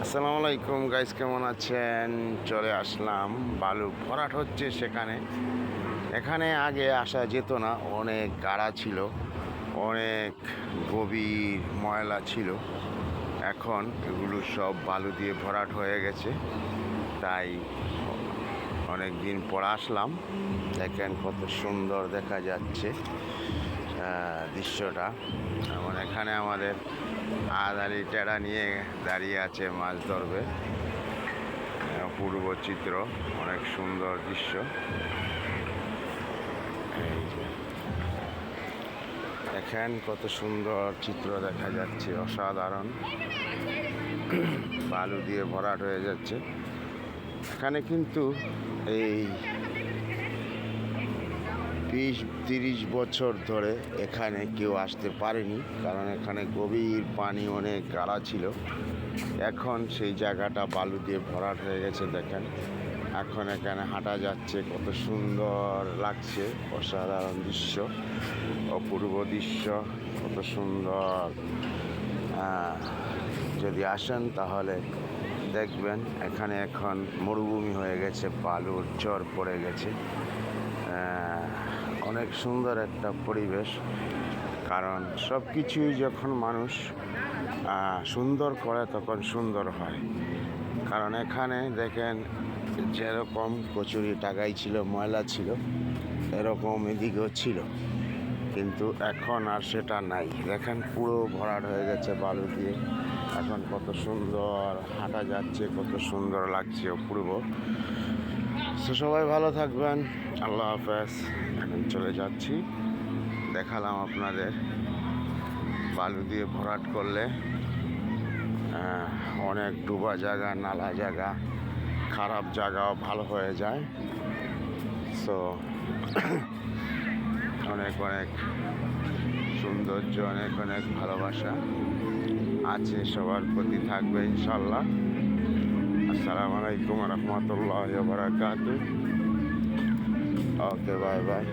আসসালামু আলাইকুম গাইস, কেমন আছেন? চলে আসলাম, বালু ভরাট হচ্ছে সেখানে। এখানে আগে আসা যেত না, অনেক গাড়া ছিল, অনেক গভীর ময়লা ছিল। এখন এগুলো সব বালু দিয়ে ভরাট হয়ে গেছে, তাই অনেক দিন পর আসলাম। দেখেন কত সুন্দর দেখা যাচ্ছে দৃশ্যটা। যেমন এখানে আমাদের আদালি টেড়া নিয়ে দাঁড়িয়ে আছে, মাছ ধরবে। অপূর্ব চিত্র, অনেক সুন্দর দৃশ্য। এই যে দেখেন কত সুন্দর চিত্র দেখা যাচ্ছে, অসাধারণ। বালু দিয়ে ভরাট হয়ে যাচ্ছে এখানে, কিন্তু এই 20-30 বছর ধরে এখানে কেউ আসতে পারেনি, কারণ এখানে গভীর পানি, অনেক গাড়া ছিল। এখন সেই জায়গাটা বালু দিয়ে ভরাট হয়ে গেছে। দেখেন এখন এখানে হাঁটা যাচ্ছে, কত সুন্দর লাগছে, অসাধারণ দৃশ্য, অপূর্ব দৃশ্য, কত সুন্দর। যদি আসেন তাহলে দেখবেন এখানে এখন মরুভূমি হয়ে গেছে, বালুর চর পড়ে গেছে। অনেক সুন্দর একটা পরিবেশ, কারণ সব কিছুই যখন মানুষ সুন্দর করে তখন সুন্দর হয়। কারণ এখানে দেখেন যেরকম কচুরি টাকাই ছিল, ময়লা ছিল, এরকম এদিকেও ছিল, কিন্তু এখন আর সেটা নাই। দেখেন পুরো ভরাট হয়ে গেছে বালু দিয়ে। এখন কত সুন্দর হাঁটা যাচ্ছে, কত সুন্দর লাগছে, অপূর্ব। তো সবাই ভালো থাকবেন, আল্লাহ হাফেজ। এখন চলে যাচ্ছি, দেখালাম আপনাদের বালু দিয়ে ভরাট করলে অনেক ডুবা জায়গা, নালা জায়গা, খারাপ জায়গাও ভালো হয়ে যায়। সো অনেক অনেক সৌন্দর্য, অনেক অনেক ভালোবাসা আছে, সবার প্রতি থাকবে ইনশাল্লাহ। আসসালামু আলাইকুম রহমতুল্লাহ বারাকাতুহু। ওকে, বাই বাই।